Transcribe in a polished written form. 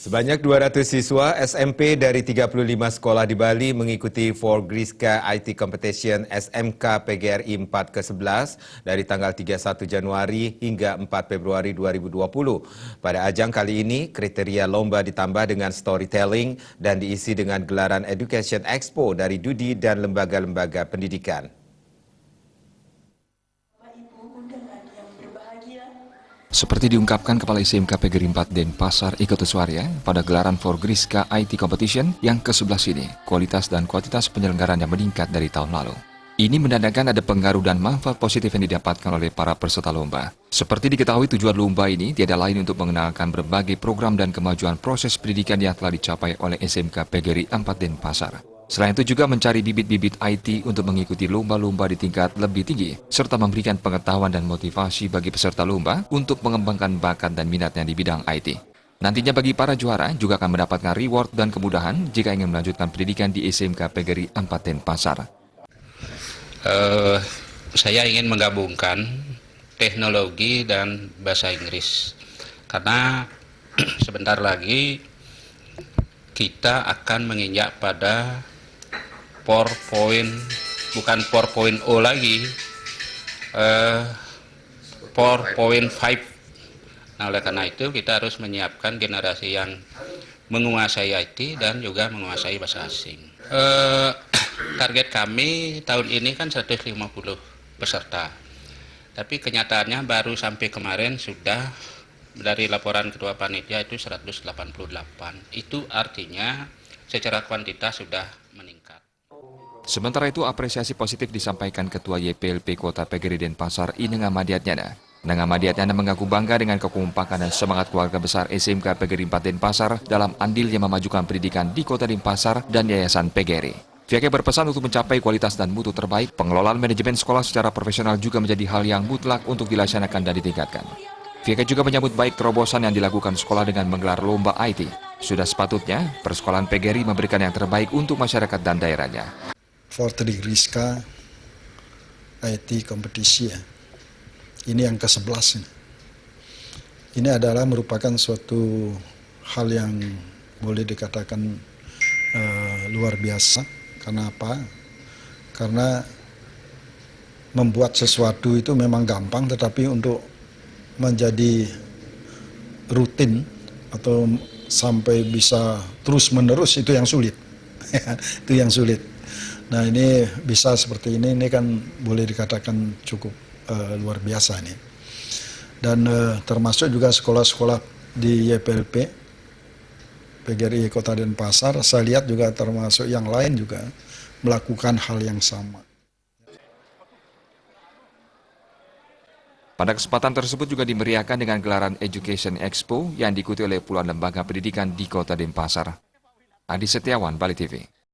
Sebanyak 200 siswa SMP dari 35 sekolah di Bali mengikuti Forgriska IT Competition SMK PGRI 4 ke-11 dari tanggal 31 Januari hingga 4 Februari 2020. Pada ajang kali ini, kriteria lomba ditambah dengan storytelling dan diisi dengan gelaran Education Expo dari Dudi dan lembaga-lembaga pendidikan. Seperti diungkapkan Kepala SMK PGRI 4 Denpasar Iko Tuswarya pada gelaran Forgriska IT Competition yang ke-11 ini, kualitas dan kuantitas penyelenggaranya meningkat dari tahun lalu. Ini menandakan ada pengaruh dan manfaat positif yang didapatkan oleh para peserta lomba. Seperti diketahui, tujuan lomba ini tiada lain untuk mengenalkan berbagai program dan kemajuan proses pendidikan yang telah dicapai oleh SMK PGRI 4 Denpasar. Selain itu juga mencari bibit-bibit IT untuk mengikuti lomba-lomba di tingkat lebih tinggi, serta memberikan pengetahuan dan motivasi bagi peserta lomba untuk mengembangkan bakat dan minatnya di bidang IT. Nantinya bagi para juara juga akan mendapatkan reward dan kemudahan jika ingin melanjutkan pendidikan di SMK PGRI 4 Denpasar. Saya ingin menggabungkan teknologi dan bahasa Inggris, karena sebentar lagi kita akan menginjak pada bukan 4.0 lagi, 4.5. Nah, oleh karena itu kita harus menyiapkan generasi yang menguasai IT dan juga menguasai bahasa asing. Target kami tahun ini kan 150 peserta, tapi kenyataannya baru sampai kemarin sudah dari laporan ketua panitia itu 188. Itu artinya secara kuantitas sudah meningkat. Sementara itu, apresiasi positif disampaikan Ketua YPLP Kota PGRI Denpasar Ineng Amadiatnyana. Ineng Amadiatnyana mengaku bangga dengan kekompakan dan semangat keluarga besar SMK PGRI 4 Denpasar dalam andilnya memajukan pendidikan di Kota Denpasar dan Yayasan PGRI. Pihaknya berpesan untuk mencapai kualitas dan mutu terbaik, pengelolaan manajemen sekolah secara profesional juga menjadi hal yang mutlak untuk dilaksanakan dan ditingkatkan. Pihaknya juga menyambut baik terobosan yang dilakukan sekolah dengan menggelar lomba IT. Sudah sepatutnya, persekolahan PGRI memberikan yang terbaik untuk masyarakat dan daerahnya. Forgriska IT Competition, ini yang ke-11 ini. Ini adalah merupakan suatu hal yang boleh dikatakan luar biasa. Karena apa? Karena membuat sesuatu itu memang gampang, tetapi untuk menjadi rutin atau sampai bisa terus-menerus itu yang sulit. Itu yang sulit. Nah, ini bisa seperti ini kan boleh dikatakan cukup luar biasa nih. Dan termasuk juga sekolah-sekolah di YPLP PGRI Kota Denpasar, saya lihat juga termasuk yang lain juga melakukan hal yang sama. Pada kesempatan tersebut juga dimeriahkan dengan gelaran Education Expo yang diikuti oleh puluhan lembaga pendidikan di Kota Denpasar. Adi Setiawan, Bali TV.